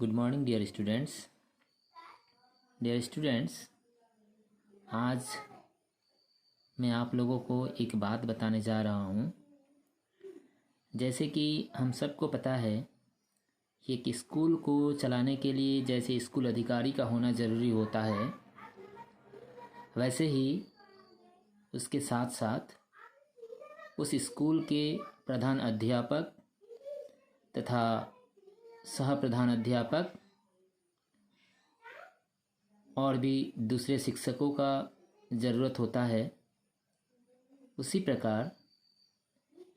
Good morning dear students. आज मैं आप लोगों को एक बात बताने जा रहा हूँ। जैसे कि हम सबको पता है कि एक स्कूल को चलाने के लिए जैसे स्कूल अधिकारी का होना ज़रूरी होता है, वैसे ही उसके साथ साथ उस स्कूल के प्रधान अध्यापक तथा सह प्रधान अध्यापक और भी दूसरे शिक्षकों का ज़रूरत होता है। उसी प्रकार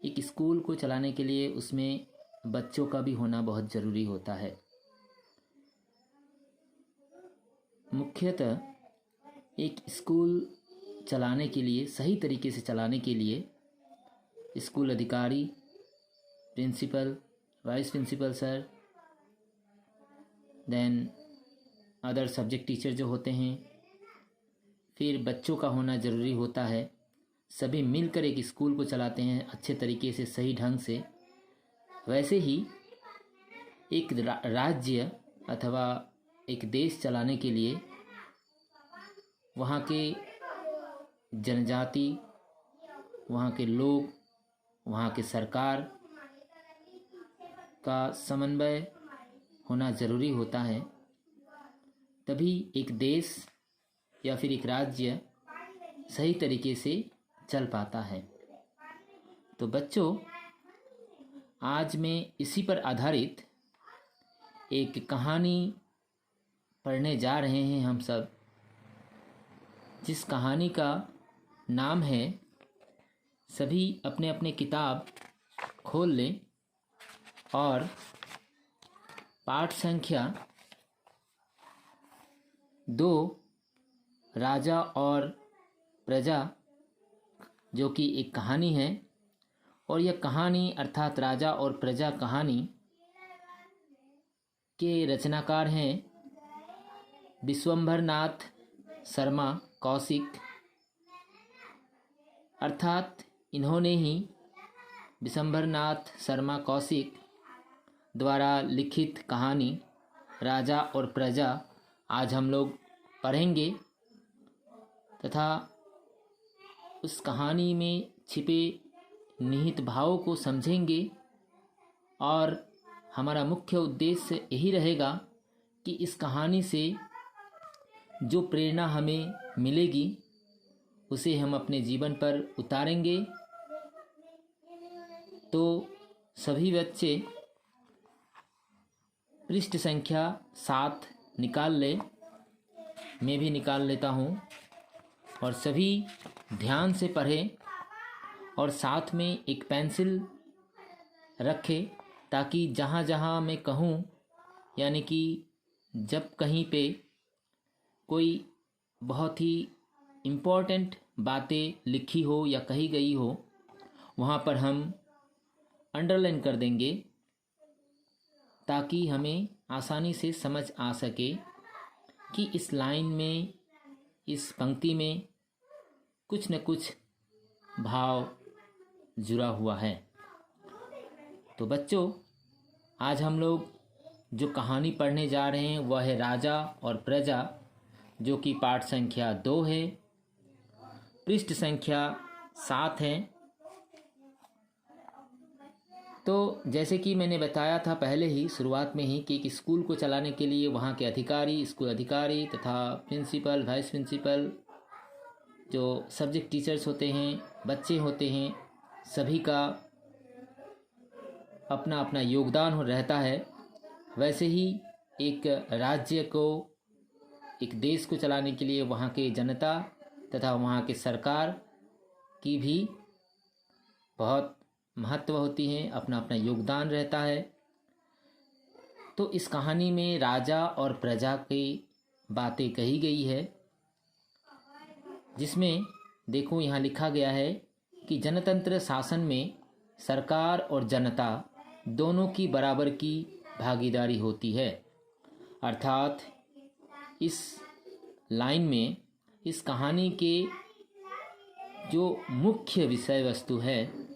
एक स्कूल को चलाने के लिए उसमें बच्चों का भी होना बहुत ज़रूरी होता है। मुख्यतः एक स्कूल चलाने के लिए, सही तरीके से चलाने के लिए स्कूल अधिकारी, principal, vice principal sir, then other subject teacher जो होते हैं, फिर बच्चों का होना ज़रूरी होता है। सभी मिलकर एक स्कूल को चलाते हैं अच्छे तरीके से, सही ढंग से। वैसे ही एक राज्य अथवा एक देश चलाने के लिए वहाँ के जनजाति, वहाँ के लोग, वहाँ के सरकार का समन्वय होना ज़रूरी होता है। तभी एक देश या फिर एक राज्य सही तरीके से चल पाता है। तो बच्चों, आज मैं इसी पर आधारित एक कहानी पढ़ने जा रहे हैं हम सब, जिस कहानी का नाम है, सभी अपने अपने किताब खोल लें और पाठ संख्या 2 राजा और प्रजा, जो कि एक कहानी है, और यह कहानी अर्थात राजा और प्रजा कहानी के रचनाकार हैं विश्वंभर नाथ शर्मा कौशिक। अर्थात इन्होंने ही, विश्वंभर नाथ शर्मा कौशिक द्वारा लिखित कहानी राजा और प्रजा आज हम लोग पढ़ेंगे तथा उस कहानी में छिपे निहित भावों को समझेंगे। और हमारा मुख्य उद्देश्य यही रहेगा कि इस कहानी से जो प्रेरणा हमें मिलेगी उसे हम अपने जीवन पर उतारेंगे। तो सभी बच्चे पृष्ठ संख्या 7 निकाल ले, मैं भी निकाल लेता हूँ, और सभी ध्यान से पढ़ें और साथ में एक पेंसिल रखें, ताकि जहाँ जहाँ मैं कहूँ, यानी कि जब कहीं पे कोई बहुत ही इम्पोर्टेंट बातें लिखी हो या कही गई हो, वहाँ पर हम अंडरलाइन कर देंगे, ताकि हमें आसानी से समझ आ सके कि इस लाइन में, इस पंक्ति में कुछ न कुछ भाव जुड़ा हुआ है। तो बच्चों, आज हम लोग जो कहानी पढ़ने जा रहे हैं वह है राजा और प्रजा, जो कि पाठ संख्या 2 है, पृष्ठ संख्या 7 है। तो जैसे कि मैंने बताया था पहले ही, शुरुआत में ही, कि एक स्कूल को चलाने के लिए वहाँ के अधिकारी, स्कूल अधिकारी तथा प्रिंसिपल, वाइस प्रिंसिपल, जो सब्जेक्ट टीचर्स होते हैं, बच्चे होते हैं, सभी का अपना अपना योगदान रहता है। वैसे ही एक राज्य को, एक देश को चलाने के लिए वहाँ के जनता तथा वहाँ के सरकार की भी बहुत महत्व होती है, अपना अपना योगदान रहता है। तो इस कहानी में राजा और प्रजा की बातें कही गई है, जिसमें देखो यहाँ लिखा गया है कि जनतंत्र शासन में सरकार और जनता दोनों की बराबर की भागीदारी होती है। अर्थात इस लाइन में, इस कहानी के जो मुख्य विषय वस्तु है,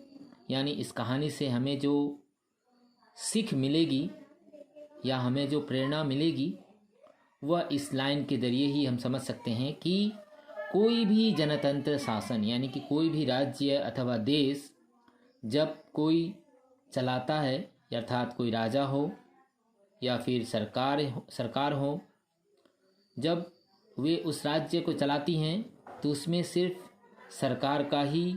यानी इस कहानी से हमें जो सीख मिलेगी या हमें जो प्रेरणा मिलेगी वह इस लाइन के ज़रिए ही हम समझ सकते हैं कि कोई भी जनतंत्र शासन यानी कि कोई भी राज्य अथवा देश जब कोई चलाता है, अर्थात कोई राजा हो या फिर सरकार हो, जब वे उस राज्य को चलाती हैं तो उसमें सिर्फ सरकार का ही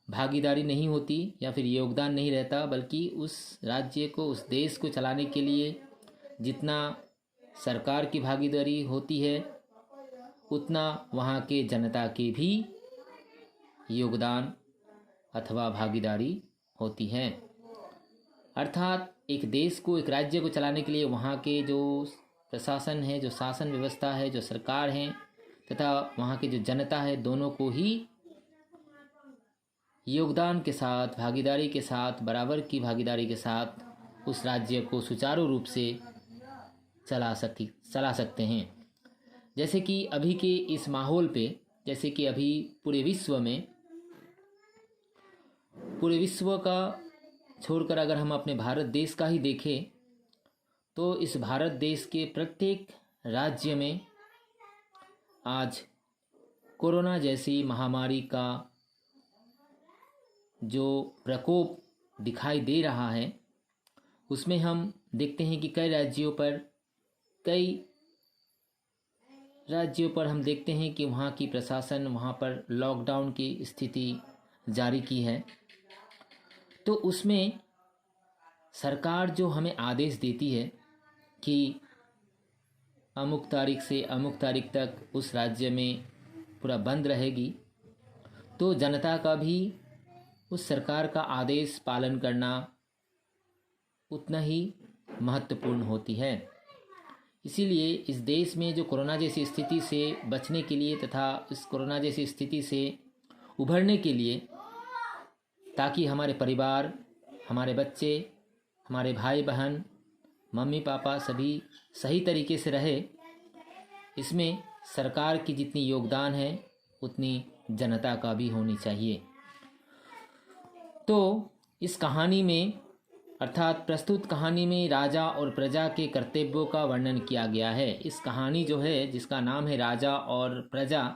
भागीदारी नहीं होती या फिर योगदान नहीं रहता, बल्कि उस राज्य को, उस देश को चलाने के लिए जितना सरकार की भागीदारी होती है उतना वहाँ के जनता के भी योगदान अथवा भागीदारी होती है। अर्थात एक देश को, एक राज्य को चलाने के लिए वहाँ के जो प्रशासन है, जो शासन व्यवस्था है, जो सरकार है तथा वहाँ की जो जनता है, दोनों को ही योगदान के साथ, भागीदारी के साथ, बराबर की भागीदारी के साथ उस राज्य को सुचारू रूप से चला सकते हैं। जैसे कि अभी के इस माहौल पे, जैसे कि अभी पूरे विश्व का छोड़कर अगर हम अपने भारत देश का ही देखें तो इस भारत देश के प्रत्येक राज्य में आज कोरोना जैसी महामारी का जो प्रकोप दिखाई दे रहा है उसमें हम देखते हैं कि कई राज्यों पर हम देखते हैं कि वहाँ की प्रशासन वहाँ पर लॉकडाउन की स्थिति जारी की है। तो उसमें सरकार जो हमें आदेश देती है कि अमुक तारीख से अमुक तारीख तक उस राज्य में पूरा बंद रहेगी, तो जनता का भी उस सरकार का आदेश पालन करना उतना ही महत्वपूर्ण होती है। इसीलिए इस देश में जो कोरोना जैसी स्थिति से बचने के लिए तथा इस कोरोना जैसी स्थिति से उभरने के लिए, ताकि हमारे परिवार, हमारे बच्चे, हमारे भाई बहन, मम्मी पापा सभी सही तरीके से रहे, इसमें सरकार की जितनी योगदान है उतनी जनता का भी होनी चाहिए। तो इस कहानी में, अर्थात प्रस्तुत कहानी में राजा और प्रजा के कर्तव्यों का वर्णन किया गया है। इस कहानी जो है, जिसका नाम है राजा और प्रजा,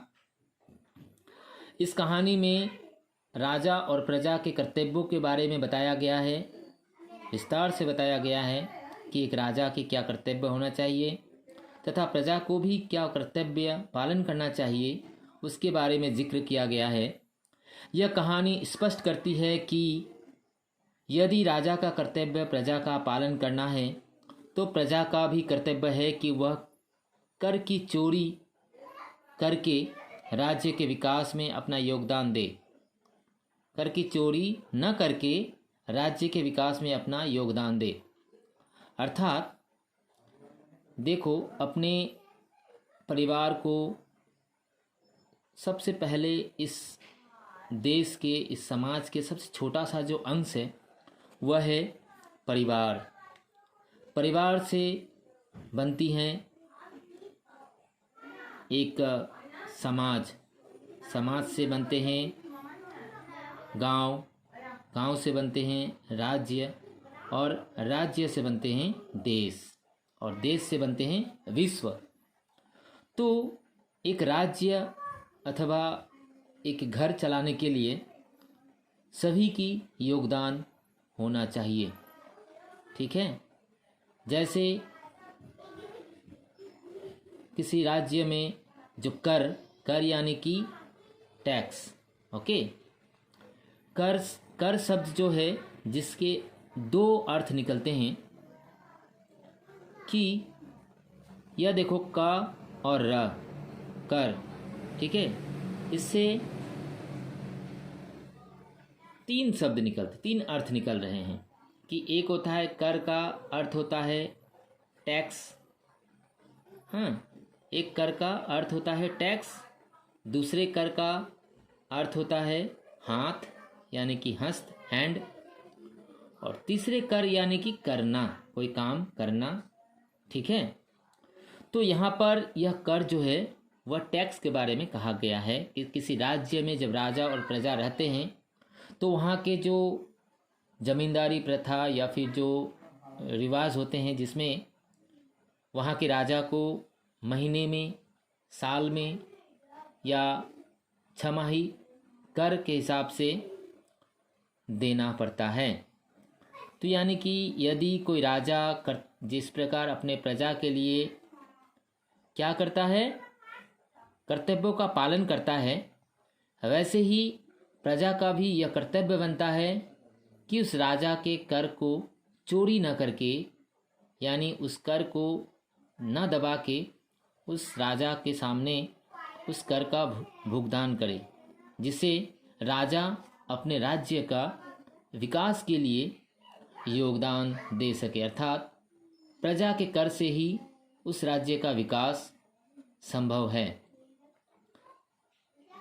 इस कहानी में राजा और प्रजा के कर्तव्यों के बारे में बताया गया है, विस्तार से बताया गया है कि एक राजा के क्या कर्तव्य होना चाहिए तथा प्रजा को भी क्या कर्तव्य पालन करना चाहिए, उसके बारे में जिक्र किया गया है। यह कहानी स्पष्ट करती है कि यदि राजा का कर्तव्य प्रजा का पालन करना है तो प्रजा का भी कर्तव्य है कि वह कर की चोरी करके राज्य के विकास में अपना योगदान दे। कर की चोरी न करके राज्य के विकास में अपना योगदान दे। अर्थात देखो, अपने परिवार को सबसे पहले इस देश के, इस समाज के सबसे छोटा सा जो अंश है वह है परिवार। परिवार से बनती हैं एक समाज, समाज से बनते हैं गांव, गांव से बनते हैं राज्य, और राज्य से बनते हैं देश, और देश से बनते हैं विश्व। तो एक राज्य अथवा एक घर चलाने के लिए सभी की योगदान होना चाहिए। ठीक है, जैसे किसी राज्य में जो कर यानी कि टैक्स, ओके, कर शब्द जो है जिसके दो अर्थ निकलते हैं कि यह देखो का और र, कर, ठीक है, इससे तीन शब्द निकलते, तीन अर्थ निकल रहे हैं कि एक होता है कर का अर्थ होता है टैक्स, हाँ, एक कर का अर्थ होता है टैक्स, दूसरे कर का अर्थ होता है हाथ यानी कि हस्त, हैंड, और तीसरे कर यानी कि करना, कोई काम करना। ठीक है, तो यहाँ पर यह कर जो है वह टैक्स के बारे में कहा गया है कि किसी राज्य में जब राजा और प्रजा रहते हैं तो वहाँ के जो जमींदारी प्रथा या फिर जो रिवाज होते हैं जिसमें वहाँ के राजा को महीने में, साल में या छमाही कर के हिसाब से देना पड़ता है। तो यानी कि यदि कोई राजा जिस प्रकार अपने प्रजा के लिए क्या करता है, कर्तव्यों का पालन करता है, वैसे ही प्रजा का भी यह कर्तव्य बनता है कि उस राजा के कर को चोरी न करके, यानी उस कर को न दबा के उस राजा के सामने उस कर का भुगतान करे, जिससे राजा अपने राज्य का विकास के लिए योगदान दे सके। अर्थात प्रजा के कर से ही उस राज्य का विकास संभव है।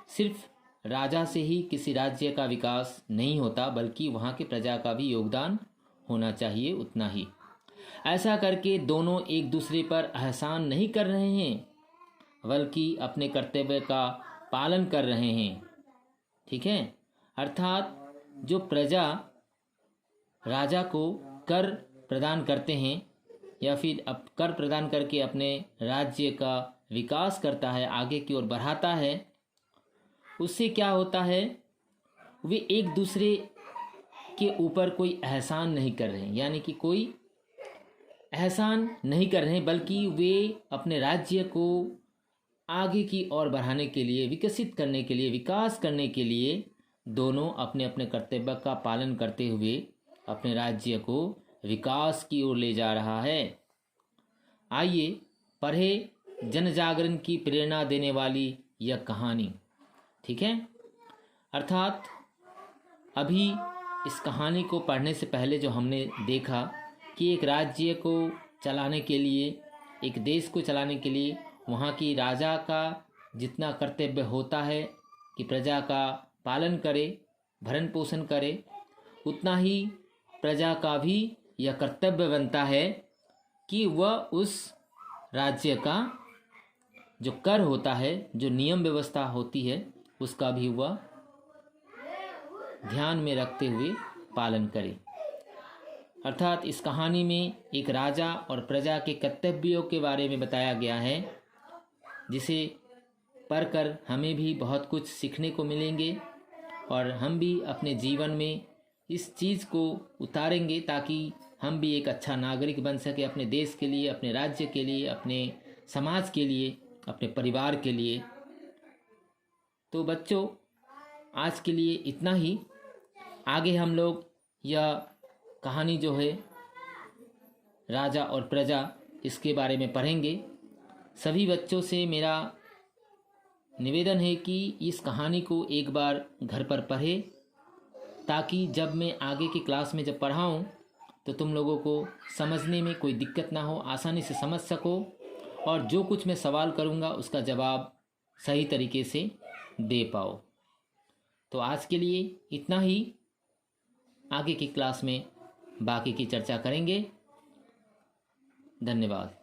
सिर्फ राजा से ही किसी राज्य का विकास नहीं होता, बल्कि वहाँ के प्रजा का भी योगदान होना चाहिए उतना ही। ऐसा करके दोनों एक दूसरे पर एहसान नहीं कर रहे हैं, बल्कि अपने कर्तव्य का पालन कर रहे हैं। ठीक है, अर्थात जो प्रजा राजा को कर प्रदान करते हैं या फिर कर प्रदान करके अपने राज्य का विकास करता है, आगे की ओर बढ़ाता है, उससे क्या होता है, वे एक दूसरे के ऊपर कोई एहसान नहीं कर रहे हैं, यानी कि कोई एहसान नहीं कर रहे हैं, बल्कि वे अपने राज्य को आगे की ओर बढ़ाने के लिए, विकसित करने के लिए, विकास करने के लिए दोनों अपने अपने कर्तव्य का पालन करते हुए अपने राज्य को विकास की ओर ले जा रहा है। आइए पढ़े जन जागरण की प्रेरणा देने वाली यह कहानी। ठीक है, अर्थात अभी इस कहानी को पढ़ने से पहले जो हमने देखा कि एक राज्य को चलाने के लिए, एक देश को चलाने के लिए वहाँ की राजा का जितना कर्तव्य होता है कि प्रजा का पालन करे, भरण पोषण करे, उतना ही प्रजा का भी यह कर्तव्य बनता है कि वह उस राज्य का जो कर होता है, जो नियम व्यवस्था होती है, उसका भी वह ध्यान में रखते हुए पालन करे। अर्थात इस कहानी में एक राजा और प्रजा के कर्तव्यों के बारे में बताया गया है, जिसे पढ़कर हमें भी बहुत कुछ सीखने को मिलेंगे और हम भी अपने जीवन में इस चीज़ को उतारेंगे ताकि हम भी एक अच्छा नागरिक बन सके, अपने देश के लिए, अपने राज्य के लिए, अपने समाज के लिए, अपने परिवार के लिए। तो बच्चों, आज के लिए इतना ही। आगे हम लोग यह कहानी जो है राजा और प्रजा, इसके बारे में पढ़ेंगे। सभी बच्चों से मेरा निवेदन है कि इस कहानी को एक बार घर पर पढ़े, ताकि जब मैं आगे की क्लास में जब पढ़ाऊँ तो तुम लोगों को समझने में कोई दिक्कत ना हो, आसानी से समझ सको और जो कुछ मैं सवाल करूँगा उसका जवाब सही तरीके से दे पाओ। तो आज के लिए इतना ही। आगे की क्लास में बाकी की चर्चा करेंगे। धन्यवाद।